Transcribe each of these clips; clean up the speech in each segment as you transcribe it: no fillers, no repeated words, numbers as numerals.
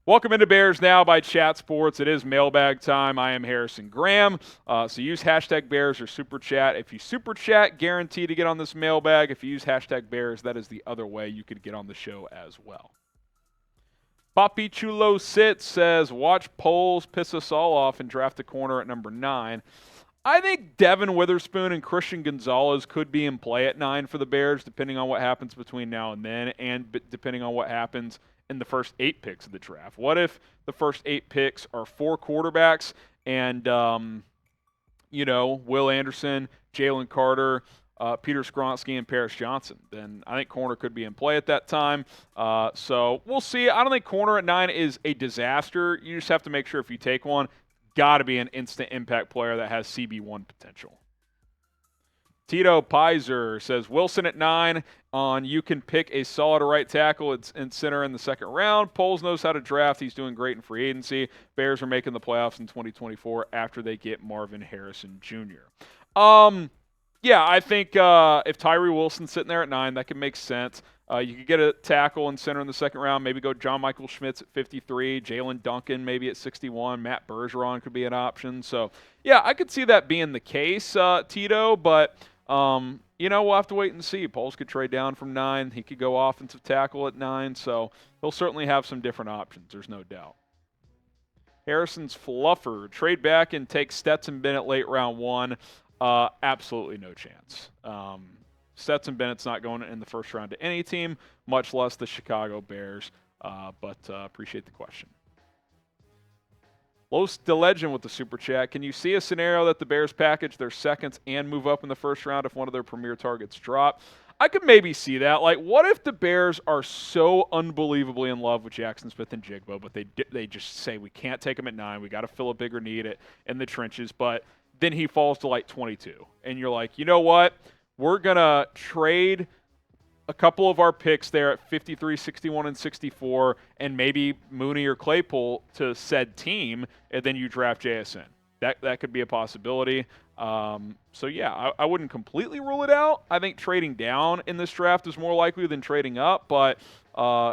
Welcome into Bears Now by Chat Sports. It is mailbag time. I am Harrison Graham. So use hashtag Bears or Super Chat. If you Super Chat, guarantee to get on this mailbag. If you use hashtag Bears, that is the other way you could get on the show as well. Papi Chulo Sit says, watch polls piss us all off and draft a corner at number 9. I think Devin Witherspoon and Christian Gonzalez could be in play at 9 for the Bears, depending on what happens between now and then, and depending on what happens in the first 8 picks of the draft. What if the first 8 picks are 4 quarterbacks and, Will Anderson, Jalen Carter, Peter Skronsky, and Paris Johnson? Then I think corner could be in play at that time. So we'll see. I don't think corner at 9 is a disaster. You just have to make sure if you take one, got to be an instant impact player that has CB1 potential. Tito Pizer says, Wilson at 9 on you can pick a solid right tackle and center in the second round. Poles knows how to draft. He's doing great in free agency. Bears are making the playoffs in 2024 after they get Marvin Harrison Jr. Yeah, I think if Tyree Wilson's sitting there at 9, that could make sense. You could get a tackle and center in the second round. Maybe go John Michael Schmitz at 53, Jalen Duncan maybe at 61, Matt Bergeron could be an option. So, yeah, I could see that being the case, Tito, but we'll have to wait and see. Poles could trade down from 9. He could go offensive tackle at 9, so he'll certainly have some different options, there's no doubt. Harrison's Fluffer, trade back and take Stetson Bennett late round 1. Absolutely no chance. Stetson Bennett's not going in the first round to any team, much less the Chicago Bears, but appreciate the question. Los De Legend with the Super Chat. Can you see a scenario that the Bears package their seconds and move up in the first round if one of their premier targets drop? I could maybe see that. Like, what if the Bears are so unbelievably in love with Jaxon Smith-Njigba, but they just say we can't take him at 9, we got to fill a bigger need in the trenches, but then he falls to like 22. And you're like, you know what? We're going to trade a couple of our picks there at 53, 61, and 64, and maybe Mooney or Claypool to said team, and then you draft JSN. That could be a possibility. So, yeah, I wouldn't completely rule it out. I think trading down in this draft is more likely than trading up. But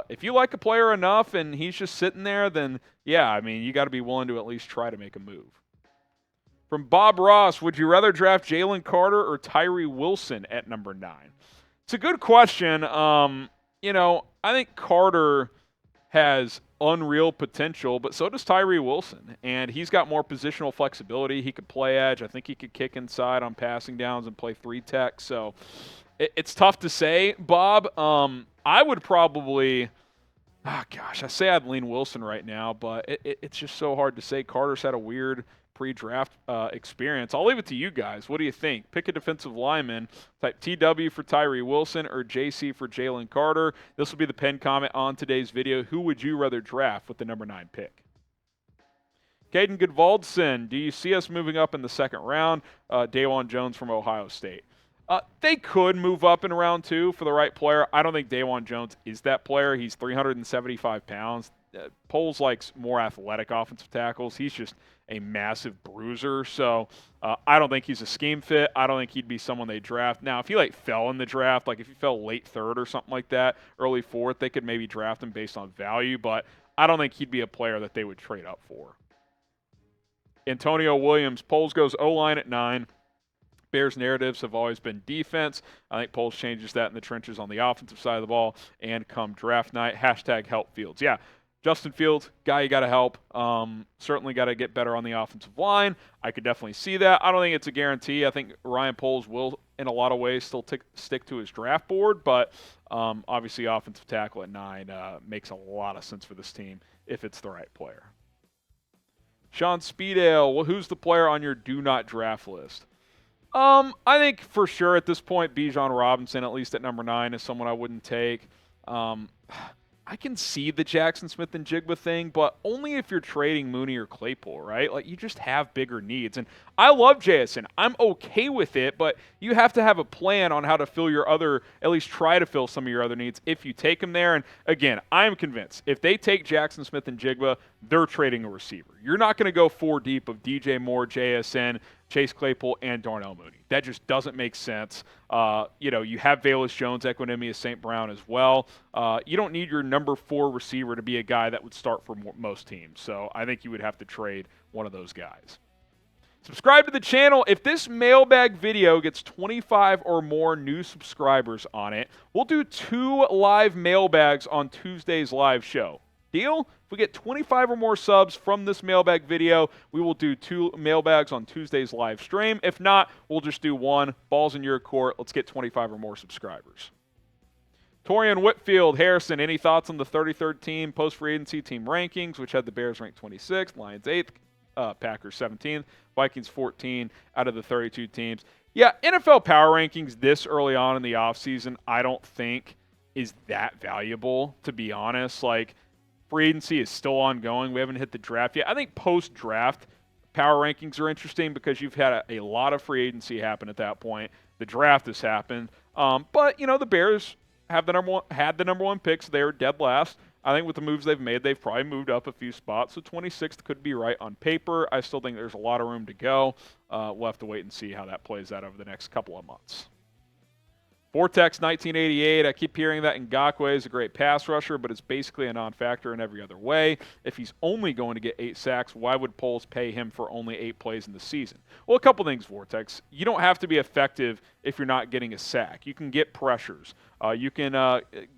if you like a player enough and he's just sitting there, then, yeah, I mean, you got to be willing to at least try to make a move. From Bob Ross, would you rather draft Jalen Carter or Tyree Wilson at number 9? It's a good question. I think Carter has unreal potential, but so does Tyree Wilson. And he's got more positional flexibility. He could play edge. I think he could kick inside on passing downs and play 3-tech. So it's tough to say, Bob. I would probably I say I'd lean Wilson right now, but it's just so hard to say. Carter's had a weird pre-draft experience. I'll leave it to you guys. What do you think? Pick a defensive lineman. Type TW for Tyree Wilson or JC for Jalen Carter. This will be the pinned comment on today's video. Who would you rather draft with the number 9 pick? Caden Goodvaldson, do you see us moving up in the second round? Dawan Jones from Ohio State. They could move up in round 2 for the right player. I don't think Dawan Jones is that player. He's 375 pounds. Poles likes more athletic offensive tackles. He's just a massive bruiser. So I don't think he's a scheme fit. I don't think he'd be someone they draft. Now, if he fell in the draft, like if he fell late 3rd or something like that, early 4th, they could maybe draft him based on value. But I don't think he'd be a player that they would trade up for. Antonio Williams, Poles goes O-line at 9. Bears narratives have always been defense. I think Poles changes that in the trenches on the offensive side of the ball. And come draft night, #help Fields. Yeah, Justin Fields, guy you got to help. Certainly got to get better on the offensive line. I could definitely see that. I don't think it's a guarantee. I think Ryan Poles will, in a lot of ways, still stick to his draft board. But obviously offensive tackle at 9 makes a lot of sense for this team if it's the right player. Sean Speedale, well, who's the player on your do not draft list? I think for sure at this point, Bijan Robinson, at least at number 9, is someone I wouldn't take. I can see the Jaxon Smith-Njigba thing, but only if you're trading Mooney or Claypool, right? Like, you just have bigger needs. And I love JSN. I'm okay with it, but you have to have a plan on how to fill your other, at least try to fill some of your other needs if you take him there. And again, I'm convinced if they take Jaxon Smith-Njigba, they're trading a receiver. You're not going to go 4 deep of DJ Moore, JSN, Chase Claypool, and Darnell Mooney. That just doesn't make sense. You have Velus Jones, Equinemius St. Brown as well. You don't need your number 4 receiver to be a guy that would start for most teams. So I think you would have to trade one of those guys. Subscribe to the channel. If this mailbag video gets 25 or more new subscribers on it, we'll do 2 live mailbags on Tuesday's live show. Deal? If we get 25 or more subs from this mailbag video, we will do 2 mailbags on Tuesday's live stream. If not, we'll just do 1. Ball's in your court. Let's get 25 or more subscribers. Torian Whitfield, Harrison, any thoughts on the 33rd team post-free agency team rankings, which had the Bears ranked 26th, Lions 8th, Packers 17th, Vikings 14 out of the 32 teams. Yeah, NFL power rankings this early on in the offseason, I don't think is that valuable, to be honest. Like, free agency is still ongoing. We haven't hit the draft yet. I think post-draft power rankings are interesting because you've had a lot of free agency happen at that point. The draft has happened. But the Bears had the number 1 pick, so they were dead last. I think with the moves they've made, they've probably moved up a few spots. So 26th could be right on paper. I still think there's a lot of room to go. We'll have to wait and see how that plays out over the next couple of months. Vortex 1988, I keep hearing that Ngakoue is a great pass rusher, but it's basically a non-factor in every other way. If he's only going to get 8 sacks, why would Poles pay him for only 8 plays in the season? Well, a couple things, Vortex. You don't have to be effective if you're not getting a sack. You can get pressures. You can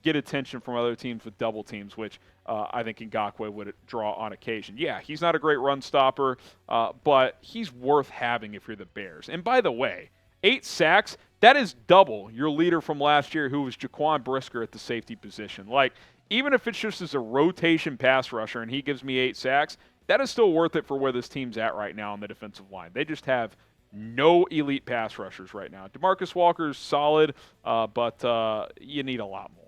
get attention from other teams with double teams, which I think Ngakoue would draw on occasion. Yeah, he's not a great run stopper, but he's worth having if you're the Bears. And by the way, 8 sacks, that is double your leader from last year, who was Jaquan Brisker at the safety position. Like, even if it's just as a rotation pass rusher and he gives me 8 sacks, that is still worth it for where this team's at right now on the defensive line. They just have no elite pass rushers right now. DeMarcus Walker's solid, but you need a lot more.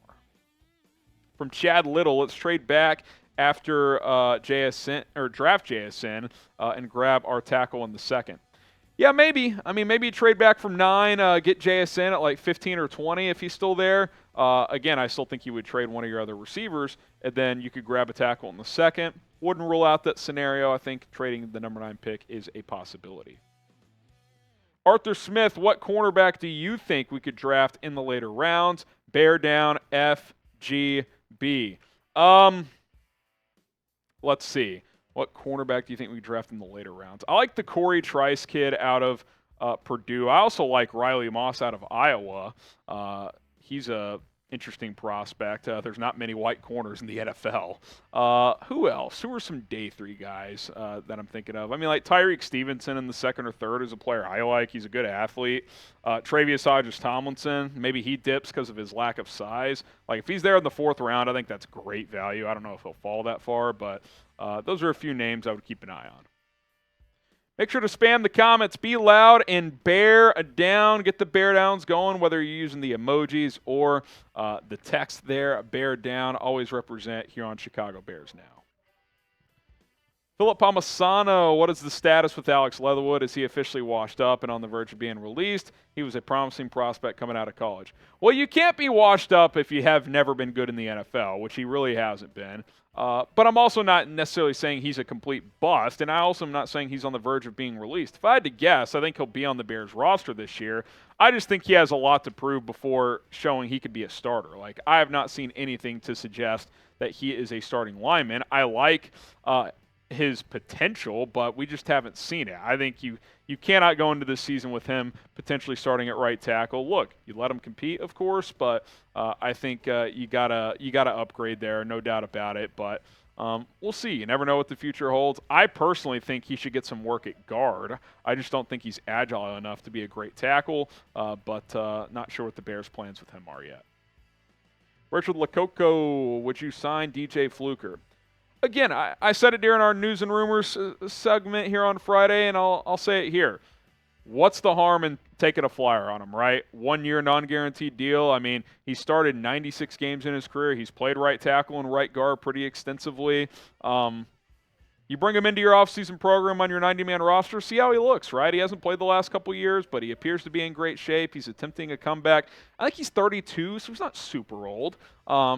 From Chad Little, let's trade back after JSN or draft JSN and grab our tackle in the second. Yeah, maybe. I mean, maybe you trade back from 9, get JSN at like 15 or 20 if he's still there. Again, I still think you would trade one of your other receivers, and then you could grab a tackle in the second. Wouldn't rule out that scenario. I think trading the number 9 pick is a possibility. Arthur Smith, what cornerback do you think we could draft in the later rounds? Bear down, F, G, B. Let's see. What cornerback do you think we draft in the later rounds? I like the Corey Trice kid out of Purdue. I also like Riley Moss out of Iowa. He's a interesting prospect. There's not many white corners in the NFL. Who else? Who are some day 3 guys that I'm thinking of? I mean, like Tyreek Stevenson in the 2nd or 3rd is a player I like. He's a good athlete. Travius Hodges-Tomlinson, maybe he dips because of his lack of size. Like, if he's there in the 4th round, I think that's great value. I don't know if he'll fall that far, but those are a few names I would keep an eye on. Make sure to spam the comments. Be loud and bear down. Get the bear downs going, whether you're using the emojis or the text there. Bear down. Always represent here on Chicago Bears Now. Philip Palmisano, what is the status with Alex Leatherwood? Is he officially washed up and on the verge of being released? He was a promising prospect coming out of college. Well, you can't be washed up if you have never been good in the NFL, which he really hasn't been. But I'm also not necessarily saying he's a complete bust, and I also am not saying he's on the verge of being released. If I had to guess, I think he'll be on the Bears roster this year. I just think he has a lot to prove before showing he could be a starter. Like, I have not seen anything to suggest that he is a starting lineman. I like his potential, but we just haven't seen it. I think you cannot go into this season with him potentially starting at right tackle. Look, you let him compete, of course, but I think you gotta upgrade there, no doubt about it. But we'll see. You never know what the future holds. I personally think he should get some work at guard. I just don't think he's agile enough to be a great tackle, but not sure what the Bears' plans with him are yet. Richard Lococo, would you sign DJ Fluker? Again, I said it during our news and rumors segment here on Friday, and I'll say it here. What's the harm in taking a flyer on him, right? 1-year non-guaranteed deal. I mean, he started 96 games in his career. He's played right tackle and right guard pretty extensively. You bring him into your offseason program on your 90-man roster, see how he looks, right? He hasn't played the last couple years, but he appears to be in great shape. He's attempting a comeback. I think he's 32, so he's not super old. I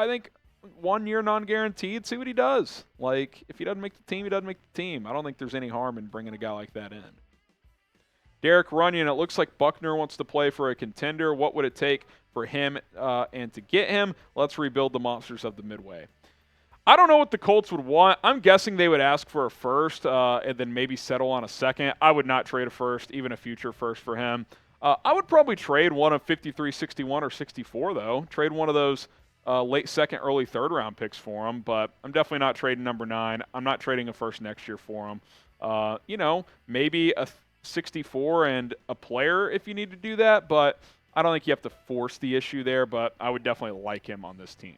think 1 year non-guaranteed, see what he does. Like, if he doesn't make the team, he doesn't make the team. I don't think there's any harm in bringing a guy like that in. Derek Runyon, it looks like Buckner wants to play for a contender. What would it take for him and to get him? Let's rebuild the monsters of the Midway. I don't know what the Colts would want. I'm guessing they would ask for a first and then maybe settle on a second. I would not trade a first, even a future first for him. I would probably trade one of 53, 61, or 64, though. Trade one of those late second, early third round picks for him, but I'm definitely not trading number 9. I'm not trading a first next year for him. Maybe a 64 and a player if you need to do that, but I don't think you have to force the issue there, but I would definitely like him on this team.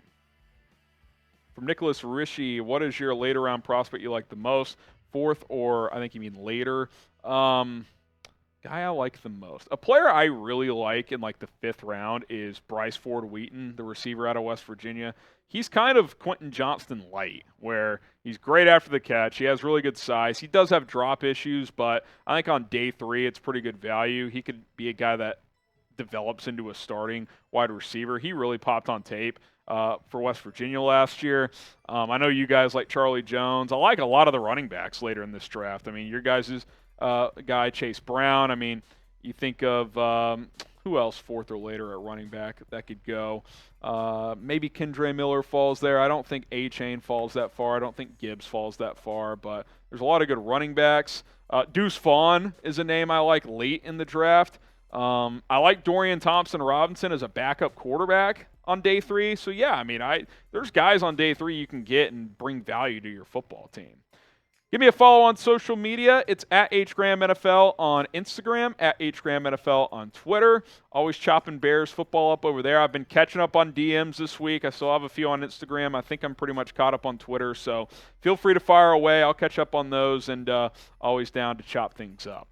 From Nicholas Rishi, what is your later round prospect you like the most? Fourth or I think you mean later. Guy I like the most. A player I really like in like the 5th round is Bryce Ford Wheaton, the receiver out of West Virginia. He's kind of Quentin Johnston light, where he's great after the catch. He has really good size. He does have drop issues, but I think on day 3 it's pretty good value. He could be a guy that develops into a starting wide receiver. He really popped on tape for West Virginia last year. I know you guys like Charlie Jones. I like a lot of the running backs later in this draft. I mean, your guys' guy Chase Brown. I mean, you think of who else 4th or later at running back that could go. Maybe Kendre Miller falls there. I don't think A-Chain falls that far. I don't think Gibbs falls that far, but there's a lot of good running backs. Deuce Vaughn is a name I like late in the draft. I like Dorian Thompson-Robinson as a backup quarterback on day 3. So, yeah, I mean, there's guys on day 3 you can get and bring value to your football team. Give me a follow on social media. It's at HGramNFL on Instagram, at HGramNFL on Twitter. Always chopping Bears football up over there. I've been catching up on DMs this week. I still have a few on Instagram. I think I'm pretty much caught up on Twitter, so feel free to fire away. I'll catch up on those, and always down to chop things up.